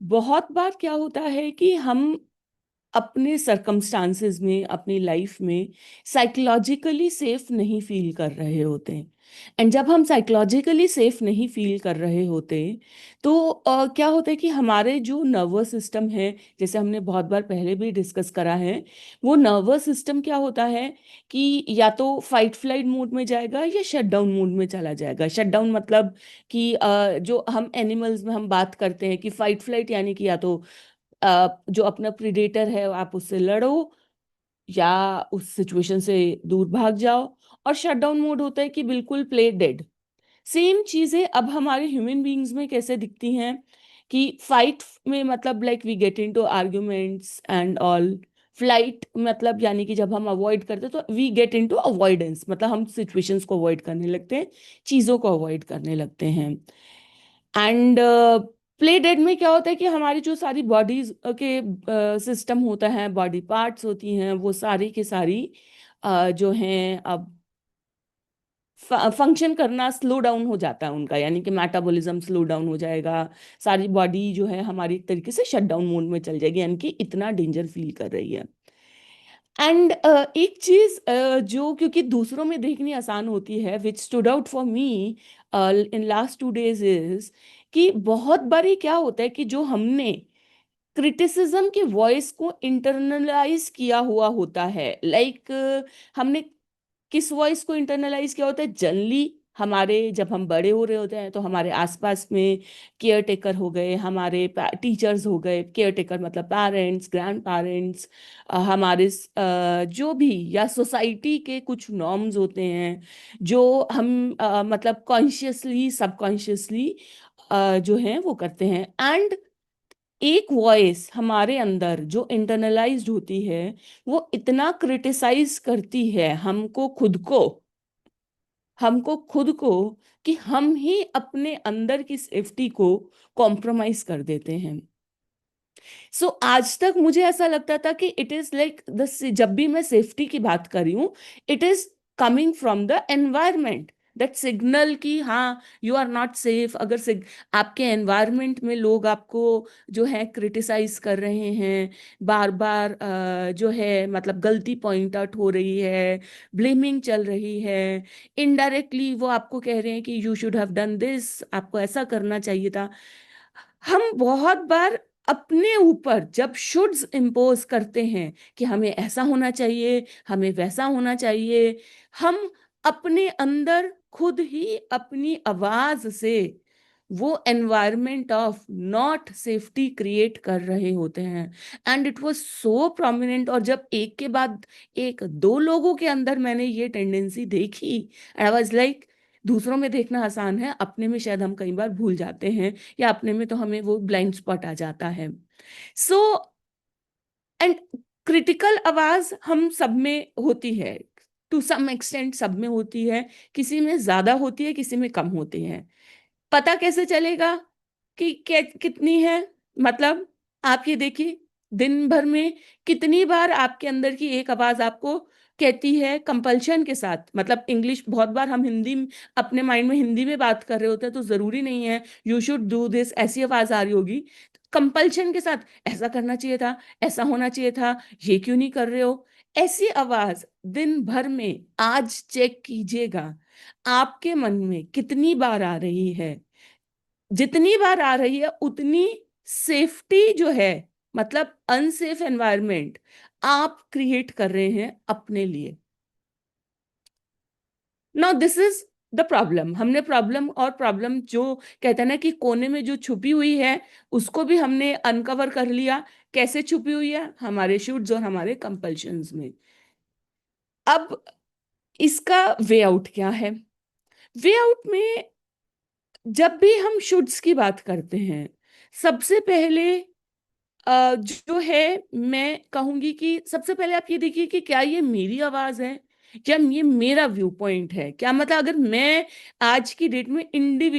बहुत बार क्या होता है कि हम अपने सरकमस्टांसेस में, अपनी लाइफ में साइकोलॉजिकली सेफ नहीं फील कर रहे होते हैं। एंड जब हम साइकोलॉजिकली सेफ नहीं फील कर रहे होते तो क्या होता है कि हमारे जो नर्वस सिस्टम है, जैसे हमने बहुत बार पहले भी डिस्कस करा है, वो नर्वस सिस्टम क्या होता है कि या तो फाइट फ्लाइट मोड में जाएगा या शट डाउन मोड में चला जाएगा। शट डाउन मतलब कि जो हम एनिमल्स में हम बात करते हैं कि फाइट फ्लाइट यानी कि या तो जो अपना प्रिडेटर है आप उससे लड़ो या उस सिचुएशन से दूर भाग जाओ। और शट डाउन मोड होता है कि बिल्कुल प्ले डेड। सेम चीजें अब हमारे ह्यूमन बीइंग्स में कैसे दिखती हैं कि फाइट में मतलब like we get into arguments and all. Flight मतलब यानी कि जब हम अवॉइड करते हैं तो वी गेट इनटू अवॉइडेंस, मतलब हम सिचुएशंस को अवॉइड करने लगते हैं, चीजों को अवॉइड करने लगते हैं। एंड प्ले डेड में क्या होता है कि हमारी जो सारी बॉडीज के सिस्टम होता है, बॉडी पार्ट्स होती हैं, वो सारी की सारी जो हैं अब फंक्शन करना स्लो डाउन हो जाता है उनका, यानी कि मेटाबॉलिज्म स्लो डाउन हो जाएगा। सारी बॉडी जो है हमारी एक तरीके से शट डाउन मोड में चल जाएगी, यानी कि इतना डेंजर फील कर रही है। एंड एक चीज जो क्योंकि दूसरों में देखनी आसान होती है, which stood out for me in last 2 days is कि बहुत बारी क्या होता है कि जो हमने क्रिटिसिज्म की वॉइस को इंटरनलाइज किया हुआ होता है, लाइक हमने किस वॉइस को इंटरनलाइज किया होता है जनरली। हमारे जब हम बड़े हो रहे होते हैं तो हमारे आसपास में केयर टेकर हो गए, हमारे टीचर्स हो गए, केयर टेकर मतलब पेरेंट्स, ग्रैंड पेरेंट्स, हमारे जो भी या सोसाइटी के कुछ नॉर्म्स होते हैं जो हम मतलब कॉन्शियसली सबकॉन्शियसली जो है वो करते हैं। एंड एक वॉइस हमारे अंदर जो इंटरनलाइज्ड होती है वो इतना क्रिटिसाइज करती है हमको खुद को कि हम ही अपने अंदर की सेफ्टी को कॉम्प्रोमाइज कर देते हैं। सो आज तक मुझे ऐसा लगता था कि इट इज लाइक द, जब भी मैं सेफ्टी की बात कर रही हूँ, it is coming from the environment, that signal कि हाँ यू आर नॉट सेफ। अगर आपके एनवायरमेंट में लोग आपको जो है क्रिटिसाइज कर रहे हैं, बार बार जो है मतलब गलती पॉइंट आउट हो रही है, ब्लेमिंग चल रही है, इनडायरेक्टली वो आपको कह रहे हैं कि you should have done this, आपको ऐसा करना चाहिए था। हम बहुत बार अपने ऊपर जब शुड्स इम्पोज करते हैं कि हमें ऐसा होना चाहिए, हमें वैसा होना चाहिए, हम अपने अंदर खुद ही अपनी आवाज से वो environment of not safety create कर रहे होते हैं। And it was so prominent, और जब एक के बाद एक दो लोगों के अंदर मैंने ये टेंडेंसी देखी, आई वाज लाइक दूसरों में देखना आसान है, अपने में शायद हम कई बार भूल जाते हैं, या अपने में तो हमें वो ब्लाइंड स्पॉट आ जाता है। सो एंड क्रिटिकल आवाज हम सब में होती है, टू सम एक्सटेंट सब में होती है, किसी में ज्यादा होती है, किसी में कम होती है। पता कैसे चलेगा कि कितनी है? मतलब आप ये देखिए, दिन भर में कितनी बार आपके अंदर की एक आवाज आपको कहती है कंपल्शन के साथ, मतलब इंग्लिश बहुत बार हम हिंदी अपने माइंड में हिंदी में बात कर रहे होते हैं तो जरूरी नहीं है यू शुड डू दिस ऐसी आवाज आ रही होगी, कंपल्शन के साथ ऐसा करना चाहिए था, ऐसा होना चाहिए था, ये क्यों नहीं कर रहे हो। ऐसी आवाज दिन भर में आज चेक कीजिएगा आपके मन में कितनी बार आ रही है। जितनी बार आ रही है उतनी सेफ्टी जो है, मतलब अनसेफ एनवायरनमेंट आप क्रिएट कर रहे हैं अपने लिए। Now this is the problem. हमने प्रॉब्लम, और प्रॉब्लम जो कहते हैं ना कि कोने में जो छुपी हुई है उसको भी हमने अनकवर कर लिया। कैसे छुपी हुई है? हमारे शूट्स और हमारे कंपल्शंस में। अब इसका वे आउट क्या है? वे आउट में जब भी हम शुड्स की बात करते हैं, सबसे पहले जो है मैं कहूंगी कि सबसे पहले आप ये देखिए कि क्या ये मेरी आवाज है, क्या ये मेरा व्यू पॉइंट है। क्या मतलब अगर मैं आज की डेट में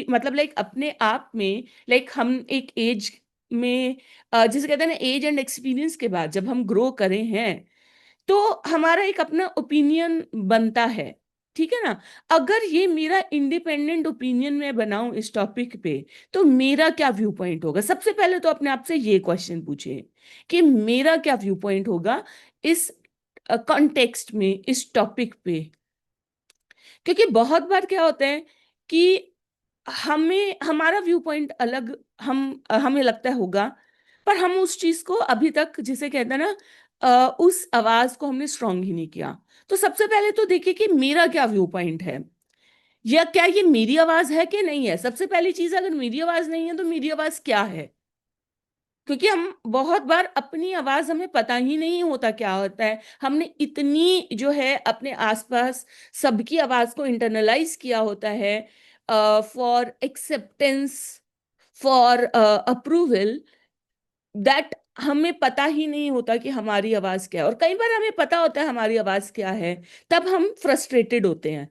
मतलब लाइक अपने आप में, लाइक हम एक एज में जिसे कहते हैं ना एज एंड एक्सपीरियंस के बाद जब हम ग्रो करें हैं तो हमारा एक अपना ओपिनियन बनता है। ठीक है ना। अगर ये मेरा इंडिपेंडेंट ओपिनियन मैं बनाऊं इस टॉपिक पे, तो मेरा क्या व्यू पॉइंट होगा? सबसे पहले तो अपने आप से ये क्वेश्चन पूछे कि मेरा क्या व्यू पॉइंट होगा इस कॉन्टेक्स्ट में, इस टॉपिक पे। क्योंकि बहुत बार क्या होता है कि हमें हमारा व्यू पॉइंट अलग, हमें लगता है होगा, पर हम उस चीज को अभी तक, जिसे कहते हैं ना, उस आवाज को हमने स्ट्रांग ही नहीं किया। तो सबसे पहले तो देखिए कि मेरा क्या व्यू पॉइंट है, या क्या ये मेरी आवाज है कि नहीं है। सबसे पहली चीज, अगर मेरी आवाज नहीं है तो मेरी आवाज क्या है? क्योंकि हम बहुत बार अपनी आवाज हमें पता ही नहीं होता क्या होता है। हमने इतनी जो है अपने आसपास सबकी आवाज को इंटरनलाइज किया होता है, for acceptance, for approval, that हमें पता ही नहीं होता कि हमारी आवाज क्या है। और कई बार हमें पता होता है हमारी आवाज क्या है, तब हम फ्रस्ट्रेटेड होते हैं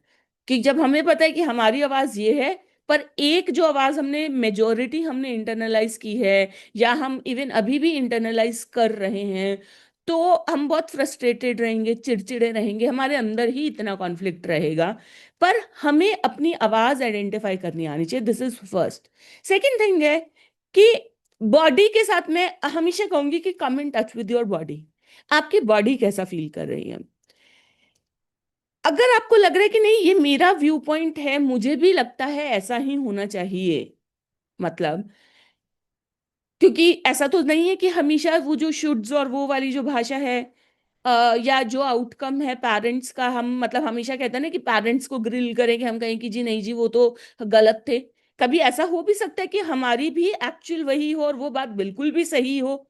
कि जब हमें पता है कि हमारी आवाज ये है, पर एक जो आवाज हमने मेजोरिटी हमने इंटरनलाइज की है, या हम इवन अभी भी इंटरनलाइज कर रहे हैं, तो हम बहुत फ्रस्ट्रेटेड रहेंगे, चिड़चिड़े रहेंगे, हमारे अंदर ही इतना कॉन्फ्लिक्ट रहेगा। पर हमें अपनी आवाज आइडेंटिफाई करनी आनी चाहिए, this is first. Second thing है कि बॉडी के साथ मैं हमेशा कहूंगी कि come in touch with your body. आपकी बॉडी कैसा फील कर रही है? अगर आपको लग रहा है कि नहीं, ये मेरा व्यू पॉइंट है, मुझे भी लगता है ऐसा ही होना चाहिए, मतलब, क्योंकि ऐसा तो नहीं है कि हमेशा वो जो शुड्स और वो वाली जो भाषा है, या जो आउटकम है पेरेंट्स का, हम मतलब हमेशा कहते हैं ना कि पेरेंट्स को ग्रिल करेंगे, हम कहें कि जी नहीं जी वो तो गलत थे। कभी ऐसा हो भी सकता है कि हमारी भी एक्चुअल वही हो और वो बात बिल्कुल भी सही हो।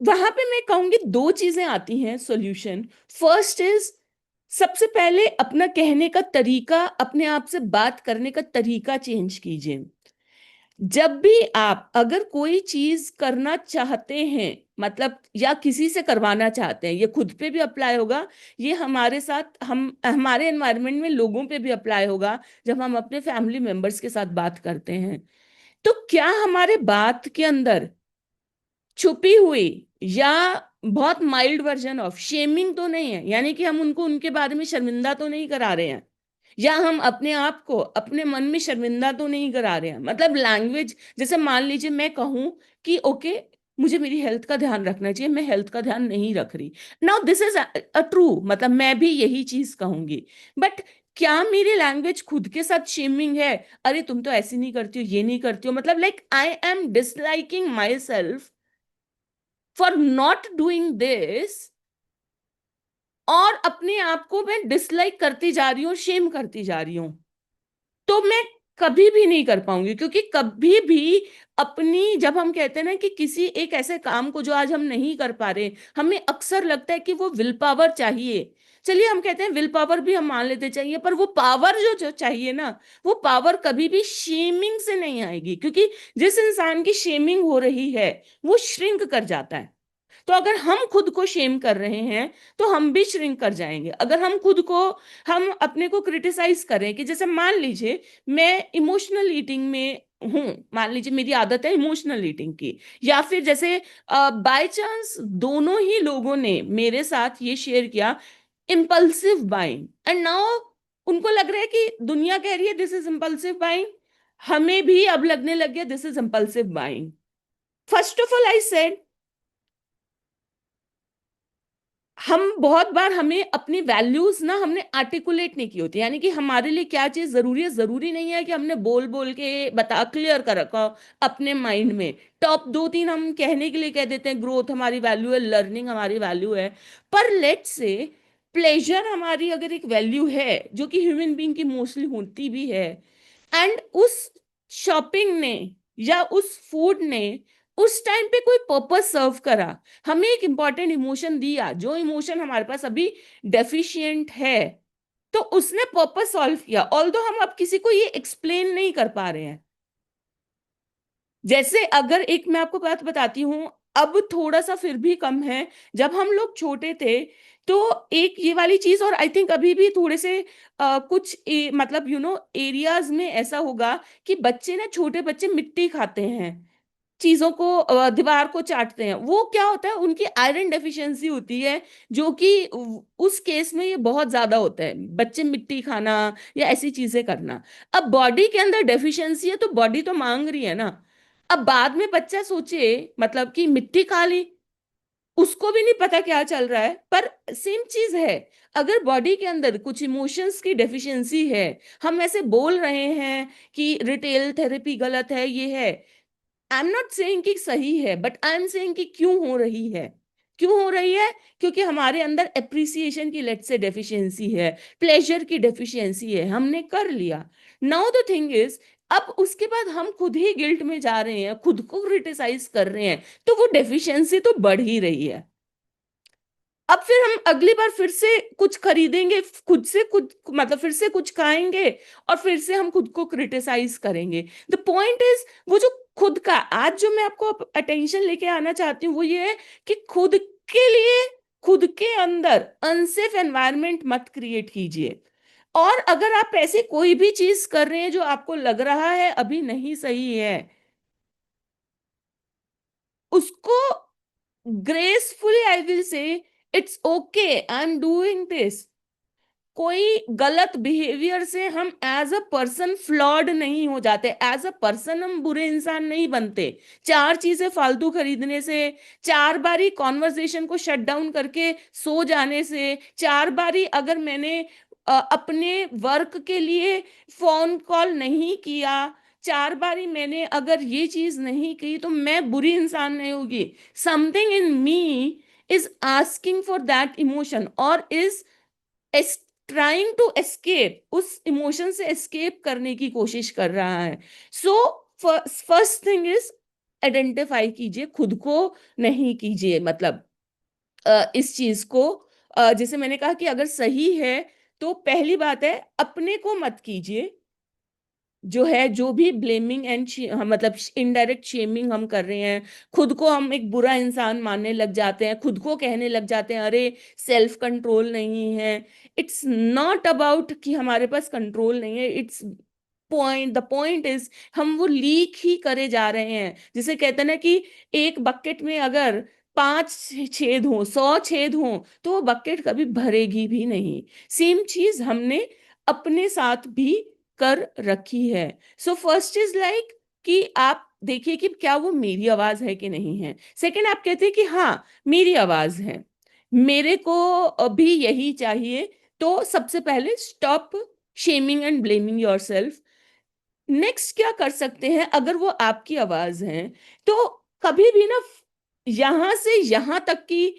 वहां पे मैं कहूंगी दो चीजें आती हैं सॉल्यूशन। फर्स्ट इज, सबसे पहले अपना कहने का तरीका, अपने आप से बात करने का तरीका चेंज कीजिए। जब भी आप अगर कोई चीज करना चाहते हैं, मतलब या किसी से करवाना चाहते हैं, ये खुद पे भी अप्लाई होगा, ये हमारे साथ, हम हमारे एनवायरनमेंट में लोगों पे भी अप्लाई होगा। जब हम अपने फैमिली मेंबर्स के साथ बात करते हैं, तो क्या हमारे बात के अंदर छुपी हुई या बहुत माइल्ड वर्जन ऑफ शेमिंग तो नहीं है? यानी कि हम उनको उनके बारे में शर्मिंदा तो नहीं करा रहे हैं, या हम अपने आप को अपने मन में शर्मिंदा तो नहीं करा रहे हैं। मतलब लैंग्वेज, जैसे मान लीजिए मैं कहूं कि ओके, मुझे मेरी हेल्थ का ध्यान रखना चाहिए, मैं हेल्थ का ध्यान नहीं रख रही। Now this is a true, मतलब मैं भी यही चीज कहूंगी, बट क्या मेरी लैंग्वेज खुद के साथ शेमिंग है? अरे तुम तो ऐसी नहीं करती हो, ये नहीं करती हो, मतलब like I am disliking my self for not doing this, और अपने आप को मैं डिसलाइक करती जा रही हूँ, शेम करती जा रही हूँ। तो मैं कभी भी नहीं कर पाऊंगी, क्योंकि कभी भी अपनी, जब हम कहते हैं ना कि किसी एक ऐसे काम को जो आज हम नहीं कर पा रहे, हमें अक्सर लगता है कि वो विल पावर चाहिए। चलिए हम कहते हैं विल पावर भी हम मान लेते चाहिए, पर वो पावर जो जो चाहिए ना, वो पावर कभी भी शेमिंग से नहीं आएगी। क्योंकि जिस इंसान की शेमिंग हो रही है, वो श्रिंक कर जाता है। तो अगर हम खुद को शेम कर रहे हैं, तो हम भी श्रिंक कर जाएंगे। अगर हम खुद को, हम अपने को क्रिटिसाइज करें कि जैसे मान लीजिए मैं इमोशनल ईटिंग में हूं, मान लीजिए मेरी आदत है इमोशनल ईटिंग की, या फिर जैसे बाय चांस दोनों ही लोगों ने मेरे साथ ये शेयर किया, इम्पल्सिव बाइंग, एंड नाउ उनको लग रहा है कि दुनिया कह रही है दिस इज इम्पल्सिव बाइंग, हमें भी अब लगने लग गया this is impulsive buying. First of all I said, हम बहुत बार, हमें अपनी वैल्यूज ना हमने आर्टिकुलेट नहीं की होती, यानी कि हमारे लिए क्या चीज जरूरी है, जरूरी नहीं है कि हमने बोल बोल के बता क्लियर कर रखा हो अपने माइंड में। टॉप दो तीन हम कहने के लिए कह देते हैं, ग्रोथ हमारी वैल्यू है, लर्निंग हमारी वैल्यू है। पर लेट्स से प्लेजर हमारी अगर एक वैल्यू है, जो कि ह्यूमन बीइंग की मोस्टली होती भी है, एंड उस शॉपिंग ने या उस फूड ने उस टाइम पे कोई पर्पस सर्व करा, हमें एक इंपॉर्टेंट इमोशन दिया, जो इमोशन हमारे पास अभी डेफिशिएंट है, तो उसने पर्पस सॉल्व किया, ऑल्दो हम अब किसी को ये एक्सप्लेन नहीं कर पा रहे हैं। जैसे अगर एक मैं आपको बात बताती हूँ, अब थोड़ा सा फिर भी कम है, जब हम लोग छोटे थे, तो एक ये वाली चीज, और आई थिंक अभी भी थोड़े से कुछ मतलब एरियाज में ऐसा होगा कि बच्चे ना, छोटे बच्चे मिट्टी खाते हैं। चीजों को दीवार को चाटते हैं, वो क्या होता है, उनकी आयरन डेफिशिएंसी होती है, जो कि उस केस में ये बहुत ज्यादा होता है, बच्चे मिट्टी खाना या ऐसी चीजें करना। अब बॉडी के अंदर डेफिशिएंसी है तो बॉडी तो मांग रही है ना। अब बाद में बच्चा सोचे मतलब कि मिट्टी खा ली, उसको भी नहीं पता क्या चल रहा है, पर सेम चीज है। अगर बॉडी के अंदर कुछ इमोशंस की डेफिशिएंसी है, हम ऐसे बोल रहे हैं कि रिटेल थेरेपी गलत है, ये है, आई एम नॉट सेइंग कि सही है, बट आई एम सेइंग कि क्यों हो रही है। क्यों हो रही है? क्योंकि हमारे अंदर एप्रिसिएशन की लेट से डेफिशिएंसी है, प्लेजर की डेफिशिएंसी है, हमने कर लिया। नाउ द थिंग इज, अब उसके बाद हम खुद ही गिल्ट में जा रहे हैं, खुद को क्रिटिसाइज कर रहे हैं, तो वो डेफिशिएंसी तो बढ़ ही रही है। अब फिर हम अगली बार फिर से कुछ खरीदेंगे, खुद से कुछ मतलब फिर से कुछ खाएंगे, और फिर से हम खुद को क्रिटिसाइज करेंगे। द पॉइंट इज, वो जो खुद का, आज जो मैं आपको अटेंशन लेके आना चाहती हूँ वो ये है कि खुद के लिए, खुद के अंदर अनसेफ एनवायरनमेंट मत क्रिएट कीजिए। और अगर आप ऐसी कोई भी चीज कर रहे हैं जो आपको लग रहा है अभी नहीं सही है, उसको ग्रेसफुली, आई विल से, it's okay, I am doing this. कोई गलत बिहेवियर से हम एज अ पर्सन फ्लॉड नहीं हो जाते, एज अ पर्सन हम बुरे इंसान नहीं बनते। चार चीजें फालतू खरीदने से, चार बारी कॉन्वर्सेशन को शट डाउन करके सो जाने से, चार बारी अगर मैंने अपने वर्क के लिए फोन कॉल नहीं किया, चार बारी मैंने अगर ये चीज नहीं की, तो मैं बुरी इंसान नहीं होगी। Something in me is asking for that emotion, और इज ट्राइंग टू एस्केप, उस इमोशन से एस्केप करने की कोशिश कर रहा है। So first thing is, identify कीजिए खुद को, नहीं कीजिए मतलब इस चीज को। जैसे मैंने कहा कि अगर सही है, तो पहली बात है, अपने को मत कीजिए। जो है, जो भी ब्लेमिंग एंड मतलब इनडायरेक्ट शेमिंग हम कर रहे हैं, खुद को हम एक बुरा इंसान मानने लग जाते हैं, खुद को कहने लग जाते हैं अरे सेल्फ कंट्रोल नहीं है। इट्स नॉट अबाउट कि हमारे पास कंट्रोल नहीं है, it's point, the point is, हम वो लीक ही करे जा रहे हैं। जिसे कहते हैं ना कि एक बकेट में अगर 5 छेद हो, 100 छेद हो, तो वो बकेट कभी भरेगी भी नहीं। सेम चीज हमने अपने साथ भी कर रखी है। सो फर्स्ट इज लाइक कि आप देखिए कि क्या वो मेरी आवाज है कि नहीं है। सेकंड, आप कहते हैं कि हाँ मेरी आवाज है, मेरे को अभी यही चाहिए, तो सबसे पहले stop shaming and blaming yourself. Next क्या कर सकते हैं, अगर वो आपकी आवाज है, तो कभी भी ना यहां से यहां तक की,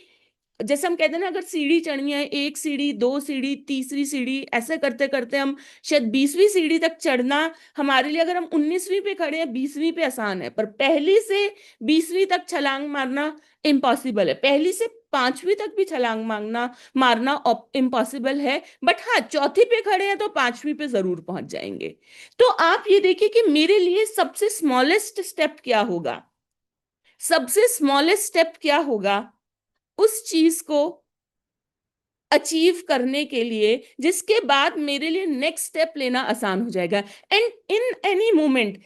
जैसे हम कहते हैं ना, अगर सीढ़ी चढ़नी है, एक सीढ़ी, दो सीढ़ी, तीसरी सीढ़ी, ऐसे करते करते हम शायद 20वीं सीढ़ी तक चढ़ना हमारे लिए, अगर हम 19वीं पे खड़े हैं, 20वीं पे आसान है, पर पहली से 20वीं तक छलांग मारना इम्पॉसिबल है। पहली से 5वीं तक भी छलांग मारना इम्पॉसिबल है, बट हाँ, चौथी पे खड़े हैं तो 5वीं पे जरूर पहुंच जाएंगे। तो आप ये देखिए कि मेरे लिए सबसे स्मॉलेस्ट स्टेप क्या होगा, सबसे स्मॉलेस्ट स्टेप क्या होगा उस चीज को अचीव करने के लिए, जिसके बाद मेरे लिए नेक्स्ट स्टेप लेना आसान हो जाएगा। And in any moment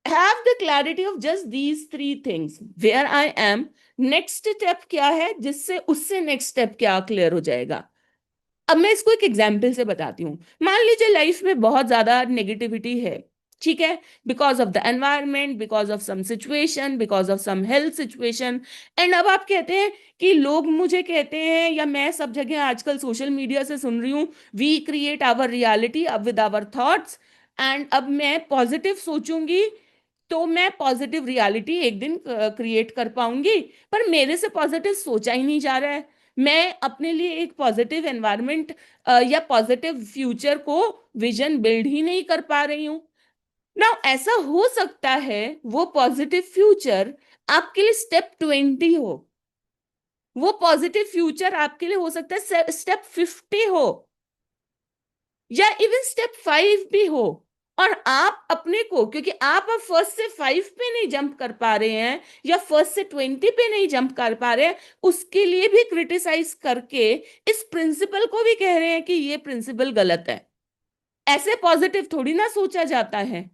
have the clarity of just these 3 things, where I am, next step क्या है, जिससे उससे नेक्स्ट स्टेप क्या क्लियर हो जाएगा। अब मैं इसको एक एग्जाम्पल से बताती हूँ। मान लीजिए लाइफ में बहुत ज्यादा नेगेटिविटी है, ठीक है, because of the environment, because of some situation, because of some health situation. And अब आप कहते हैं कि लोग मुझे कहते हैं, या मैं सब जगह आजकल सोशल मीडिया से सुन रही हूँ, वी क्रिएट आवर रियलिटी अब विद आवर थॉट्स। एंड अब मैं पॉजिटिव सोचूंगी तो मैं पॉजिटिव रियलिटी एक दिन क्रिएट कर पाऊंगी, पर मेरे से पॉजिटिव सोचा ही नहीं जा रहा है। मैं अपने लिए एक पॉजिटिव एनवायरनमेंट या पॉजिटिव फ्यूचर को विजन बिल्ड ही नहीं कर पा रही हूँ। ना ऐसा हो सकता है वो पॉजिटिव फ्यूचर आपके लिए स्टेप 20 हो, वो पॉजिटिव फ्यूचर आपके लिए हो सकता है स्टेप 50 हो, या इवन स्टेप 5 भी हो। और आप अपने को, क्योंकि आप अब फर्स्ट से 5 पे नहीं जंप कर पा रहे हैं, या फर्स्ट से 20 पे नहीं जंप कर पा रहे हैं, उसके लिए भी क्रिटिसाइज करके इस प्रिंसिपल को भी कह रहे हैं कि ये प्रिंसिपल गलत है। ऐसे पॉजिटिव थोड़ी ना सोचा जाता है।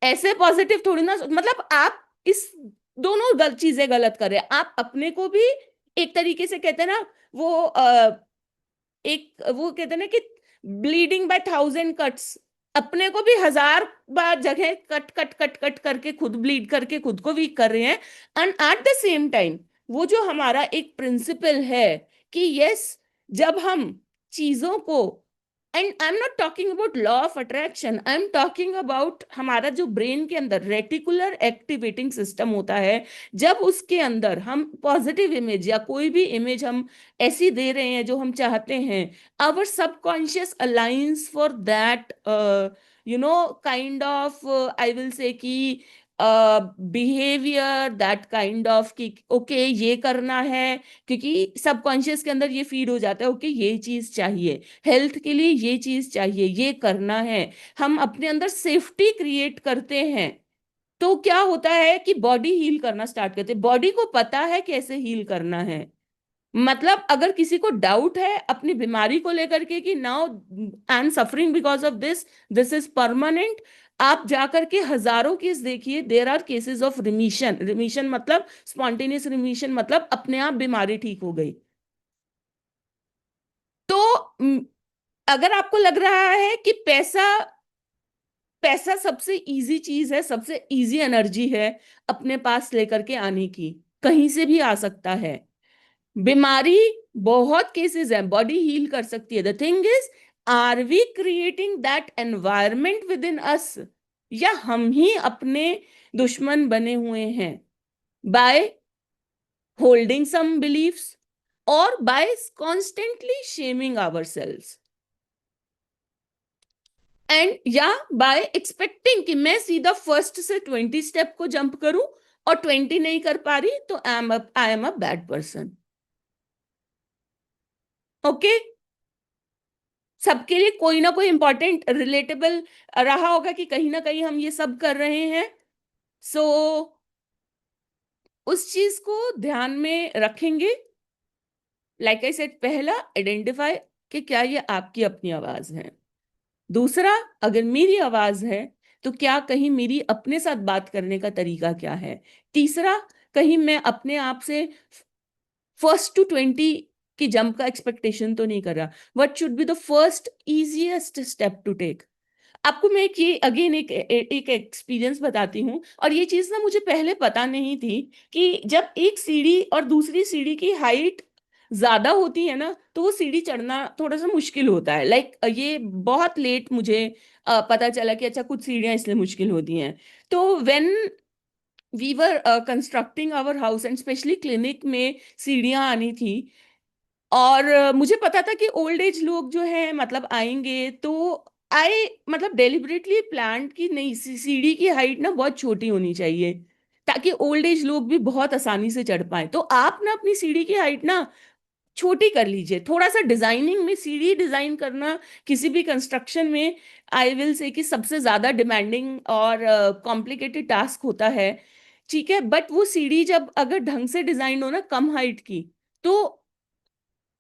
ऐसे पॉजिटिव थोड़ी ना, मतलब आप इस दोनों चीजें गलत कर रहे हैं। आप अपने को भी एक तरीके से कहते हैं ना, वो एक वो कहते हैं ना कि ब्लीडिंग बाय 1000 कट्स, अपने को भी 1000 बार जगह कट कट कट कट करके खुद ब्लीड करके खुद को वीक कर रहे हैं। And at the same time वो जो हमारा एक प्रिंसिपल है कि यस, जब हम चीजों को, and I am not talking about law of attraction, I am talking about हमारा जो ब्रेन के अंदर रेटिकुलर एक्टिवेटिंग सिस्टम होता है, जब उसके अंदर हम पॉजिटिव इमेज या कोई भी इमेज हम ऐसी दे रहे हैं जो हम चाहते हैं, our subconscious alliance for that kind of, I will say कि बिहेवियर, दैट काइंड ऑफ कि ओके ये करना है, क्योंकि सबकॉन्शियस के अंदर ये फीड हो जाता है, ओके ये चीज चाहिए, हेल्थ के लिए ये चीज चाहिए, ये करना है, हम अपने अंदर सेफ्टी क्रिएट करते हैं। तो क्या होता है कि बॉडी हील करना स्टार्ट करते हैं, बॉडी को पता है कैसे हील करना है। मतलब अगर किसी को डाउट है अपनी बीमारी को लेकर के कि now I am suffering because of this, this is permanent, आप जाकर के हजारों केस देखिए, देर आर केसेस ऑफ रिमीशन। रिमीशन मतलब स्पॉन्टेनियस रिमीशन, मतलब अपने आप बीमारी ठीक हो गई। तो अगर आपको लग रहा है कि पैसा, पैसा सबसे इजी चीज है, सबसे इजी एनर्जी है अपने पास लेकर के आने की, कहीं से भी आ सकता है। बीमारी बहुत केसेस हैं, बॉडी हील कर सकती है। The thing is, are we creating that environment within us, या हम ही अपने दुश्मन बने हुए हैं बाय होल्डिंग सम बिलीफ्स और by constantly shaming our selves, and या बाय एक्सपेक्टिंग कि मैं सीधा फर्स्ट से 20 स्टेप को जंप करूं और 20 नहीं कर पा रही तो I am a bad person. Okay, सबके लिए कोई ना कोई इंपॉर्टेंट रिलेटेबल रहा होगा कि कहीं ना कहीं हम ये सब कर रहे हैं। सो उस चीज को ध्यान में रखेंगे। लाइक आई सेड, पहला आइडेंटिफाई कि क्या ये आपकी अपनी आवाज है। दूसरा, अगर मेरी आवाज है तो क्या कहीं मेरी अपने साथ बात करने का तरीका क्या है। तीसरा, कहीं मैं अपने आप से फर्स्ट टू 20 की जंप का एक्सपेक्टेशन तो नहीं कर रहा। What should be the first easiest step to take. आपको मैं एक ये अगेन एक एक्सपीरियंस बताती हूँ, और ये चीज ना मुझे पहले पता नहीं थी कि जब एक सीढ़ी और दूसरी सीढ़ी की हाइट ज्यादा होती है ना, तो वो सीढ़ी चढ़ना थोड़ा सा मुश्किल होता है। लाइक ये बहुत लेट मुझे पता चला कि अच्छा कुछ सीढ़ियां इसलिए मुश्किल होती हैं। तो when we were constructing our house and specially clinic में सीढ़ियां आनी थी, और मुझे पता था कि ओल्ड एज लोग जो है मतलब आएंगे, तो आई मतलब डेलिबरेटली प्लान की नहीं, सीढ़ी की हाइट ना बहुत छोटी होनी चाहिए ताकि ओल्ड एज लोग भी बहुत आसानी से चढ़ पाए। तो आप ना अपनी सीढ़ी की हाइट ना छोटी कर लीजिए। थोड़ा सा डिजाइनिंग में, सीढ़ी डिजाइन करना किसी भी कंस्ट्रक्शन में आई विल से कि सबसे ज्यादा डिमांडिंग और कॉम्प्लिकेटेड टास्क होता है। ठीक है, बट वो सीढ़ी जब अगर ढंग से डिजाइन हो ना कम हाइट की, तो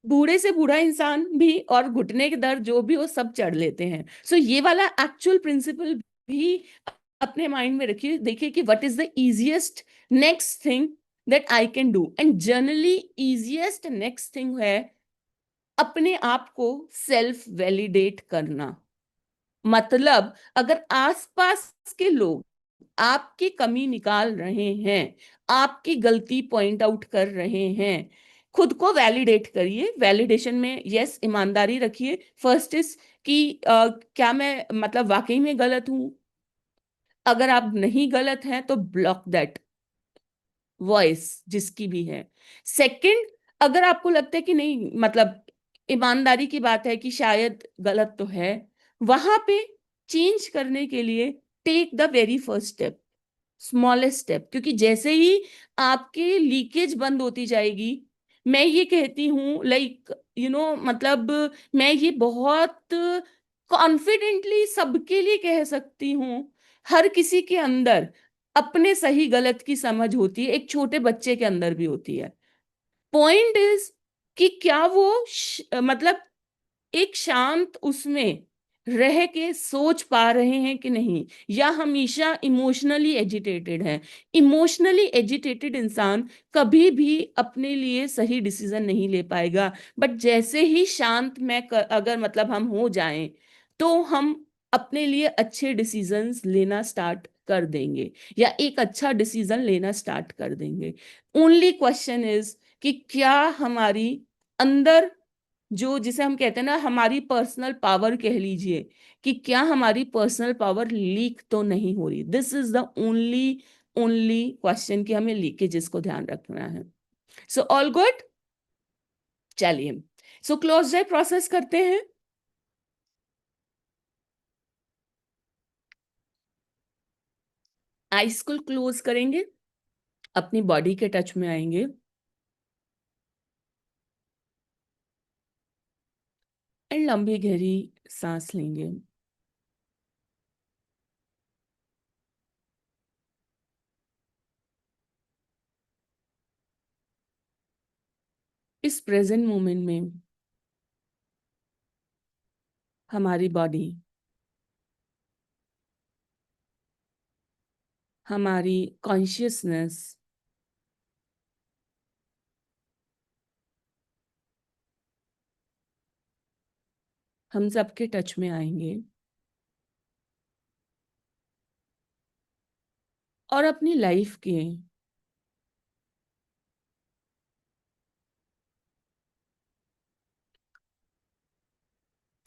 बूढ़े से बूढ़ा इंसान भी और घुटने के दर्द जो भी हो सब चढ़ लेते हैं। सो ये वाला एक्चुअल प्रिंसिपल भी अपने माइंड में रखिए, देखिए कि what is the easiest next thing that I can do. And generally easiest next thing है अपने आप को सेल्फ वैलिडेट करना। मतलब अगर आसपास के लोग आपकी कमी निकाल रहे हैं, आपकी गलती पॉइंट आउट कर रहे हैं, खुद को वैलिडेट करिए। वैलिडेशन में यस ईमानदारी रखिए। फर्स्ट इज कि क्या मैं मतलब वाकई में गलत हूं। अगर आप नहीं गलत हैं तो ब्लॉक दैट वॉइस जिसकी भी है। सेकंड, अगर आपको लगता है कि नहीं मतलब ईमानदारी की बात है कि शायद गलत तो है, वहां पे चेंज करने के लिए take the very first step, smallest step. क्योंकि जैसे ही आपके लीकेज बंद होती जाएगी, मैं ये कहती हूँ लाइक मतलब मैं ये बहुत कॉन्फिडेंटली सबके लिए कह सकती हूँ, हर किसी के अंदर अपने सही गलत की समझ होती है, एक छोटे बच्चे के अंदर भी होती है। पॉइंट इज कि क्या वो मतलब एक शांत उसमें रह के सोच पा रहे हैं कि नहीं, या हमेशा इमोशनली एजिटेटेड है। इमोशनली एजिटेटेड इंसान कभी भी अपने लिए सही डिसीजन नहीं ले पाएगा। बट जैसे ही शांत में अगर मतलब हम हो जाएं, तो हम अपने लिए अच्छे डिसीजंस लेना स्टार्ट कर देंगे, या एक अच्छा डिसीजन लेना स्टार्ट कर देंगे। ओनली क्वेश्चन इज कि क्या हमारी अंदर, जो जिसे हम कहते हैं ना, हमारी पर्सनल पावर कह लीजिए, कि क्या हमारी पर्सनल पावर लीक तो नहीं हो रही। This is the only only question, कि हमें लीकेजेस को ध्यान रखना है। So all good. चलिए, सो क्लोज डाई प्रोसेस करते हैं। आइस को क्लोज करेंगे, अपनी बॉडी के टच में आएंगे, एंड लंबी गहरी सांस लेंगे। इस प्रेजेंट मोमेंट में हमारी बॉडी, हमारी कॉन्शियसनेस हम सबके टच में आएंगे, और अपनी लाइफ के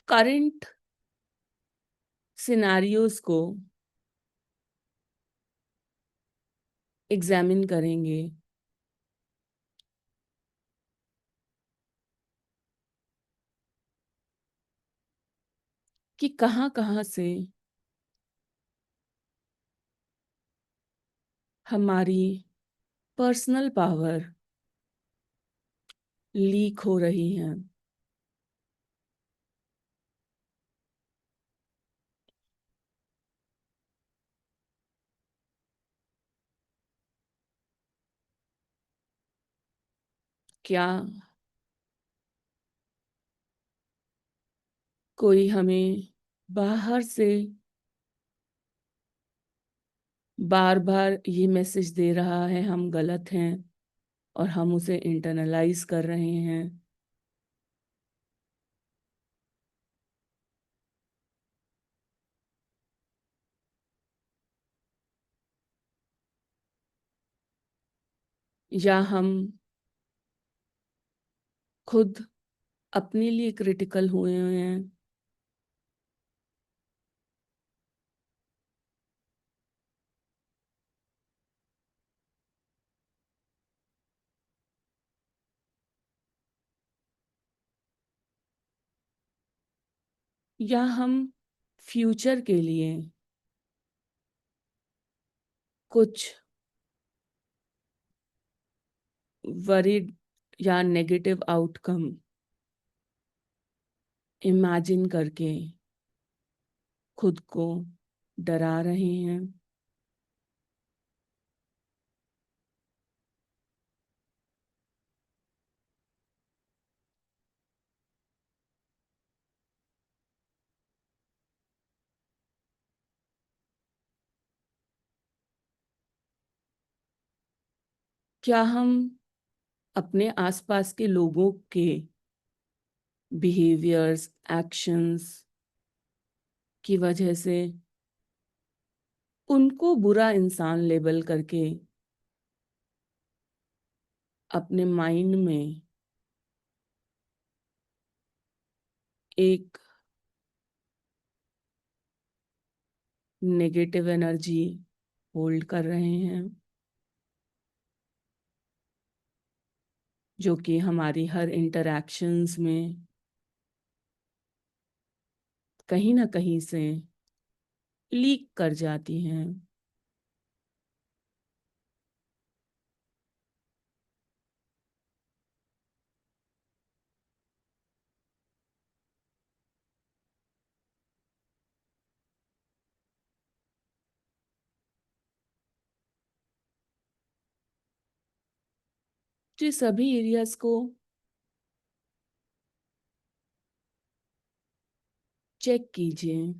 करंट सिनारियोज को एग्जामिन करेंगे, कि कहाँ कहाँ से हमारी पर्सनल पावर लीक हो रही है। क्या कोई हमें बाहर से बार बार ये मैसेज दे रहा है हम गलत हैं, और हम उसे इंटरनलाइज कर रहे हैं? या हम खुद अपने लिए क्रिटिकल हुए हुए हैं? या हम फ्यूचर के लिए कुछ वरीड या नेगेटिव आउटकम इमेजिन करके खुद को डरा रहे हैं? क्या हम अपने आसपास के लोगों के बिहेवियर्स, एक्शंस की वजह से उनको बुरा इंसान लेबल करके अपने माइंड में एक नेगेटिव एनर्जी होल्ड कर रहे हैं, जो कि हमारी हर इंटरैक्शंस में कहीं ना कहीं से लीक कर जाती हैं? जो सभी एरियाज को चेक कीजिए।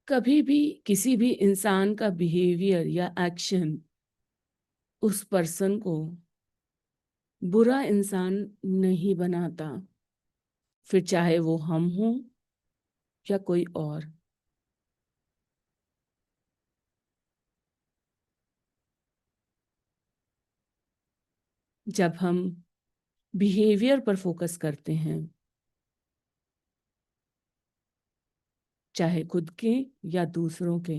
कभी भी किसी भी इंसान का बिहेवियर या एक्शन उस पर्सन को बुरा इंसान नहीं बनाता, फिर चाहे वो हम हों या कोई और। जब हम बिहेवियर पर फोकस करते हैं, चाहे खुद के या दूसरों के,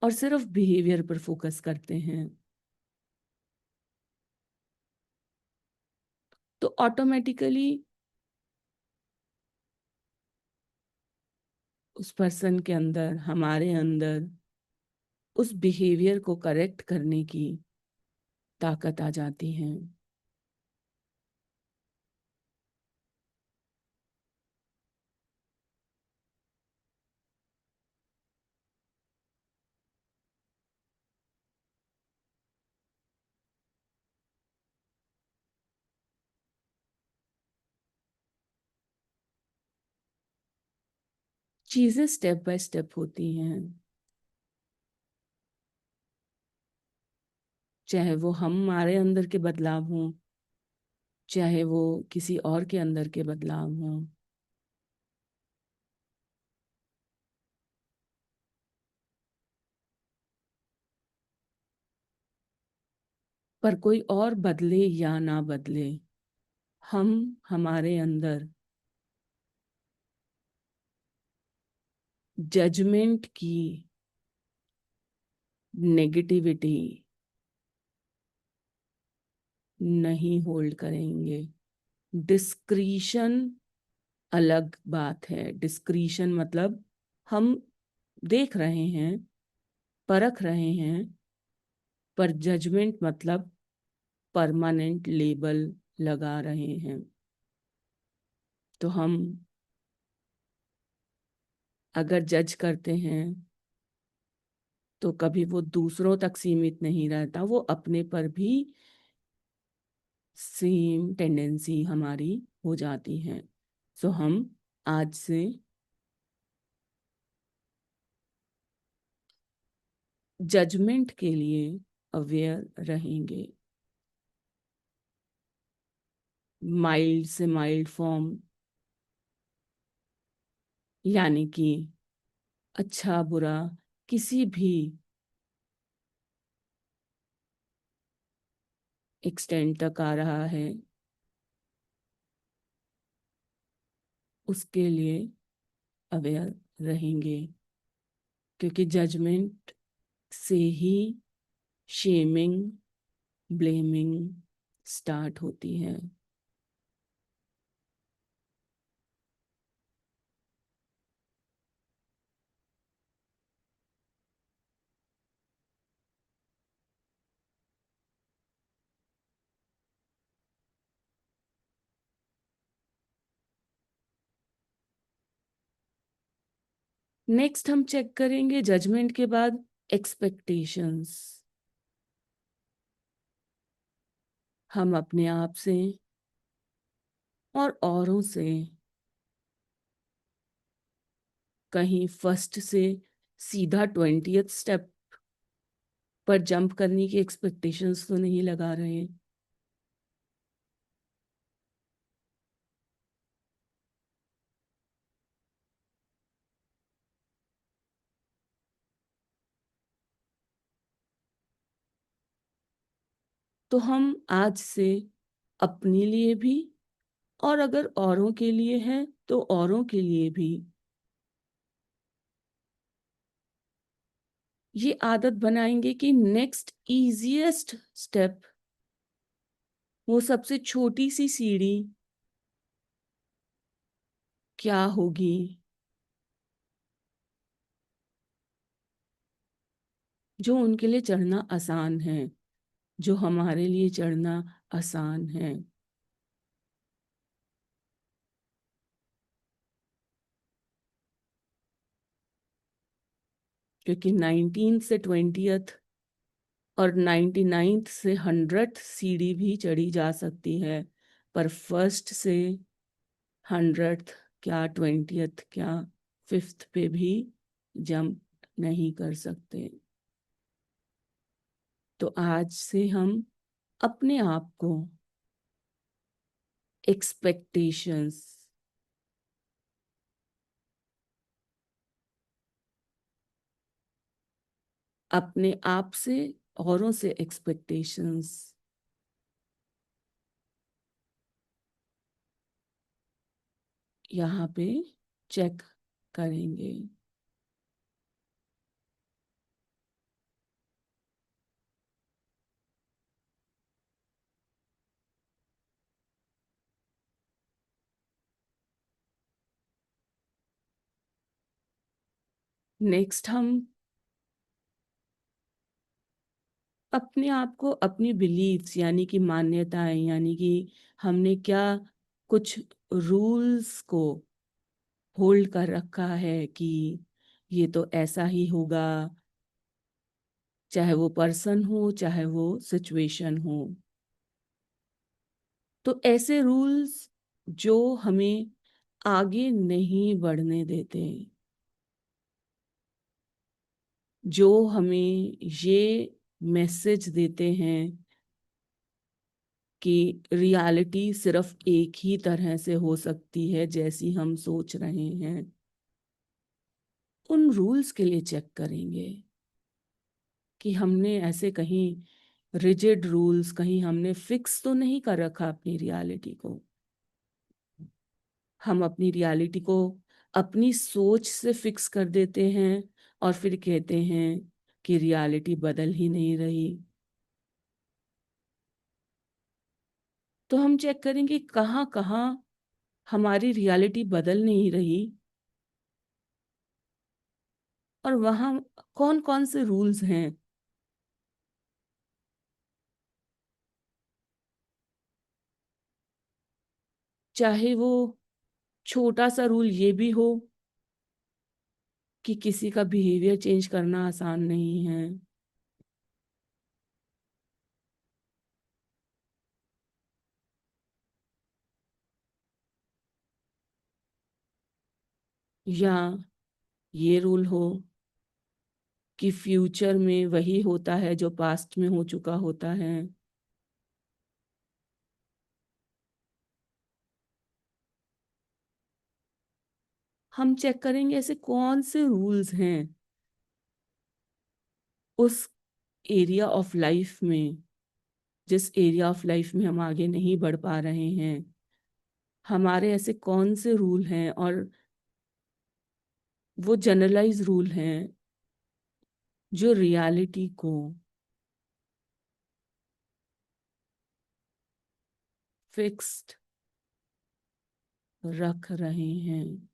और सिर्फ बिहेवियर पर फोकस करते हैं, तो ऑटोमेटिकली उस पर्सन के अंदर, हमारे अंदर उस बिहेवियर को करेक्ट करने की ताकत आ जाती है। चीजें स्टेप बाय स्टेप होती हैं, चाहे वो हमारे अंदर के बदलाव हों, चाहे वो किसी और के अंदर के बदलाव हों। पर कोई और बदले या ना बदले, हम हमारे अंदर जजमेंट की नेगेटिविटी नहीं होल्ड करेंगे। डिस्क्रीशन अलग बात है। डिस्क्रीशन मतलब हम देख रहे हैं, परख रहे हैं, पर जजमेंट मतलब परमानेंट लेबल लगा रहे हैं। तो हम अगर जज करते हैं तो कभी वो दूसरों तक सीमित नहीं रहता, वो अपने पर भी सेम टेंडेंसी हमारी हो जाती है। सो हम आज से जजमेंट के लिए अवेयर रहेंगे। माइल्ड से माइल्ड फॉर्म, यानी कि अच्छा बुरा किसी भी एक्सटेंट तक आ रहा है, उसके लिए अवेयर रहेंगे। क्योंकि जजमेंट से ही शेमिंग, ब्लेमिंग स्टार्ट होती है। नेक्स्ट हम चेक करेंगे जजमेंट के बाद एक्सपेक्टेशंस। हम अपने आप से और औरों से कहीं फर्स्ट से सीधा 20th स्टेप पर जंप करने की एक्सपेक्टेशंस तो नहीं लगा रहे। तो हम आज से अपने लिए भी, और अगर औरों के लिए है तो औरों के लिए भी, ये आदत बनाएंगे कि नेक्स्ट इजीएस्ट स्टेप, वो सबसे छोटी सी सीढ़ी क्या होगी, जो उनके लिए चढ़ना आसान है, जो हमारे लिए चढ़ना आसान है। क्योंकि 19 से 20th और 99th से 100th सीढ़ी भी चढ़ी जा सकती है, पर फर्स्ट से 100th क्या 20th क्या 5th पे भी जंप नहीं कर सकते। तो आज से हम अपने आप को एक्सपेक्टेशंस, अपने आप से, औरों से एक्सपेक्टेशंस यहाँ पे चेक करेंगे। नेक्स्ट हम अपने आप को, अपनी बिलीव्स यानी कि मान्यताएं, यानी कि हमने क्या कुछ रूल्स को होल्ड कर रखा है कि ये तो ऐसा ही होगा, चाहे वो पर्सन हो चाहे वो सिचुएशन हो। तो ऐसे रूल्स जो हमें आगे नहीं बढ़ने देते, जो हमें ये मैसेज देते हैं कि रियलिटी सिर्फ एक ही तरह से हो सकती है जैसी हम सोच रहे हैं, उन रूल्स के लिए चेक करेंगे कि हमने ऐसे कहीं रिजिड रूल्स, कहीं हमने फिक्स तो नहीं कर रखा अपनी रियलिटी को। हम अपनी रियलिटी को अपनी सोच से फिक्स कर देते हैं और फिर कहते हैं कि रियलिटी बदल ही नहीं रही। तो हम चेक करेंगे कहाँ कहाँ हमारी रियलिटी बदल नहीं रही और वहाँ कौन कौन से रूल्स हैं। चाहे वो छोटा सा रूल ये भी हो कि किसी का बिहेवियर चेंज करना आसान नहीं है, या ये रूल हो कि फ्यूचर में वही होता है जो पास्ट में हो चुका होता है। हम चेक करेंगे ऐसे कौन से रूल्स हैं उस एरिया ऑफ लाइफ में, जिस एरिया ऑफ लाइफ में हम आगे नहीं बढ़ पा रहे हैं। हमारे ऐसे कौन से रूल हैं, और वो जनरलाइज रूल हैं जो रियलिटी को फिक्स्ड रख रहे हैं।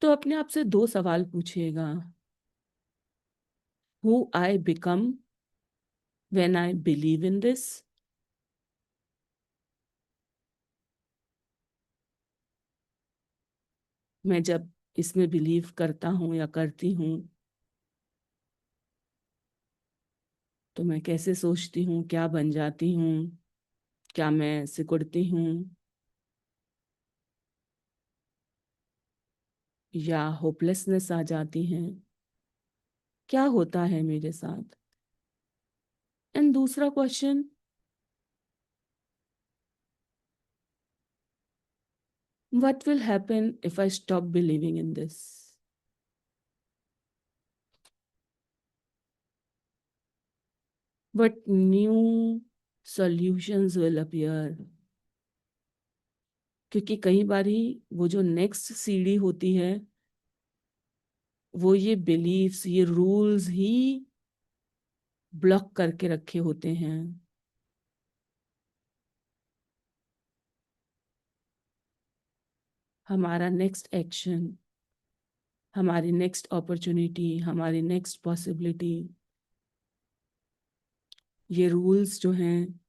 तो अपने आप से दो सवाल पूछिएगा। Who I become when I believe in this, मैं जब इसमें बिलीव करता हूँ या करती हूँ तो मैं कैसे सोचती हूँ, क्या बन जाती हूँ, क्या मैं सिकुड़ती हूँ या होपलेसनेस आ जाती है, क्या होता है मेरे साथ। एंड दूसरा question, what will happen if I stop believing in this. But new solutions will appear, क्योंकि कई बारी वो जो नेक्स्ट सीढ़ी होती है वो ये बिलीव्स, ये रूल्स ही ब्लॉक करके रखे होते हैं। हमारा नेक्स्ट एक्शन, हमारी नेक्स्ट अपॉर्चुनिटी, हमारी नेक्स्ट पॉसिबिलिटी, ये रूल्स जो हैं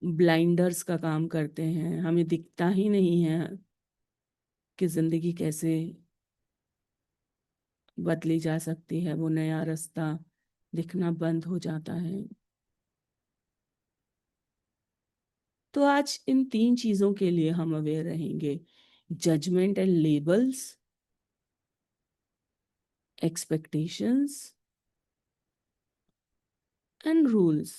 ब्लाइंडर्स का काम करते हैं, हमें दिखता ही नहीं है कि जिंदगी कैसे बदली जा सकती है, वो नया रास्ता दिखना बंद हो जाता है। तो आज इन 3 चीजों के लिए हम अवेयर रहेंगे: judgement and labels, expectations and rules.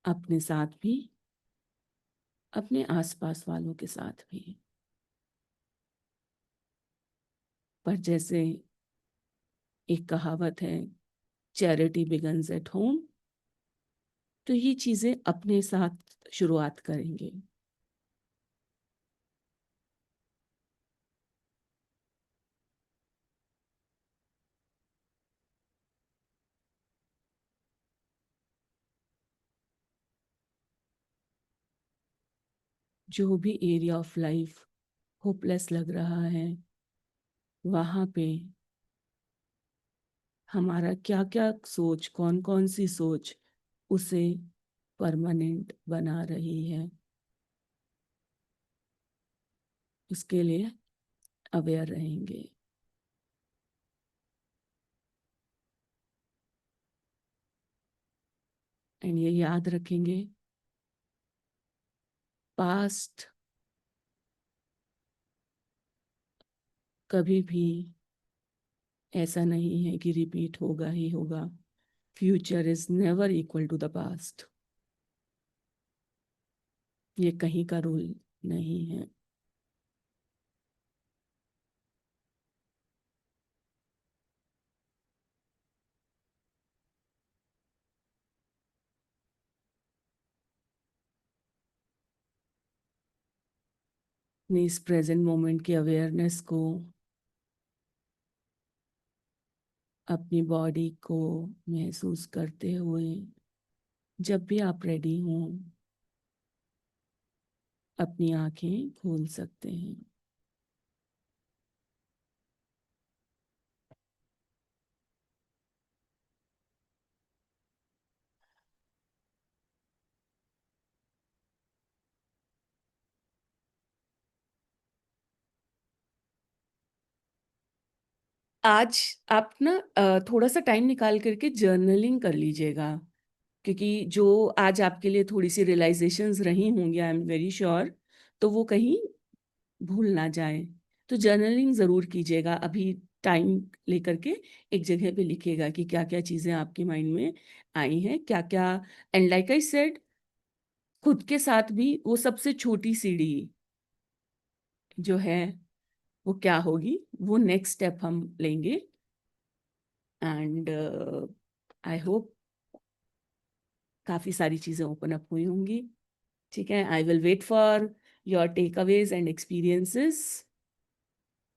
अपने साथ भी, अपने आसपास वालों के साथ भी। पर जैसे एक कहावत है, चैरिटी बिगन्स एट होम, तो ये चीजें अपने साथ शुरुआत करेंगे। जो भी एरिया ऑफ लाइफ होपलेस लग रहा है, वहां पे हमारा क्या क्या सोच, कौन कौन सी सोच उसे परमानेंट बना रही है, उसके लिए अवेयर रहेंगे। एंड ये याद रखेंगे, पास्ट कभी भी ऐसा नहीं है कि रिपीट होगा ही होगा। Future is never equal to the past. ये कहीं का रूल नहीं है। इस प्रेजेंट मोमेंट की अवेयरनेस को, अपनी बॉडी को महसूस करते हुए, जब भी आप रेडी हों, अपनी आंखें खोल सकते हैं। आज आप ना थोड़ा सा टाइम निकाल करके जर्नलिंग कर लीजिएगा, क्योंकि जो आज आपके लिए थोड़ी सी रियलाइजेशंस रही होंगी, आई एम वेरी श्योर, तो वो कहीं भूल ना जाए। तो जर्नलिंग ज़रूर कीजिएगा, अभी टाइम लेकर के एक जगह पे लिखिएगा कि क्या क्या चीज़ें आपके माइंड में आई हैं, क्या क्या। एंड लाइक आई सेड, खुद के साथ भी वो सबसे छोटी सीढ़ी जो है वो क्या होगी, वो नेक्स्ट स्टेप हम लेंगे। एंड आई होप काफ़ी सारी चीज़ें ओपन अप हुई होंगी। ठीक है, I will wait for your takeaways and experiences.